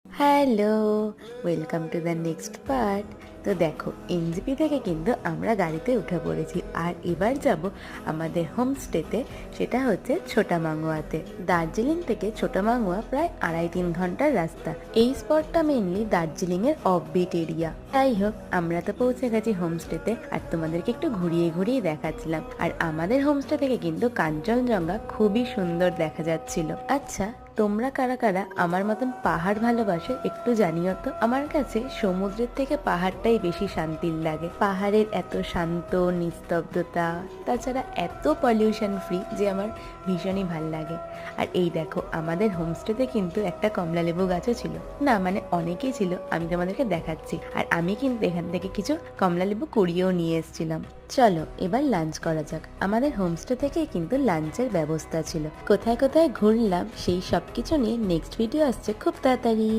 Hello, welcome to the next part. তো দেখো, NJP থেকে কিন্তু আমরা গাড়িতে উঠে পড়েছি আর এবার যাব আমাদের হোমস্টেতে। সেটা হচ্ছে ছোটা মাঙ্গুয়াতে। দার্জিলিং থেকে ছোটা মাঙ্গুয়া প্রায় 2.5-3 ঘন্টার রাস্তা। এই স্পটটা মেনলি দার্জিলিংয়ের অফবিট এরিয়া। যাই হোক, আমরা তো পৌঁছে গেছি হোমস্টেতে আর তোমাদেরকে একটু ঘুরিয়ে ঘুরিয়ে দেখাচ্ছিলাম। আর আমাদের হোমস্টে থেকে কিন্তু কাঞ্চনজঙ্ঘা খুবই সুন্দর দেখা যাচ্ছিল। আচ্ছা, তোমরা কারা কারা আমার মতন পাহাড় ভালোবাসো একটু জানিও তো। আমার কাছে সমুদ্রের থেকে পাহাড়টাই বেশি শান্তির লাগে। পাহাড়ের এত শান্ত নিস্তব্ধতা, তাছাড়া এত পলিউশন ফ্রি যে আমার ভীষণই ভাল লাগে। আর এই দেখো, আমাদের হোমস্টেতে কিন্তু একটা কমলালেবু গাছও ছিল। না মানে অনেকেই ছিল, আমি তোমাদেরকে দেখাচ্ছি। আর আমি কিন্তু এখান থেকে কিছু কমলালেবু কুড়িয়েও নিয়ে এসেছিলাম। চলো এবার লাঞ্চ করা যাক। আমাদের হোমস্টে থেকেই কিন্তু লাঞ্চের ব্যবস্থা ছিল। কোথায় কোথায় ঘুরলাম সেই সব কিছু নিয়ে নেক্সট ভিডিও আসছে খুব তাড়াতাড়ি।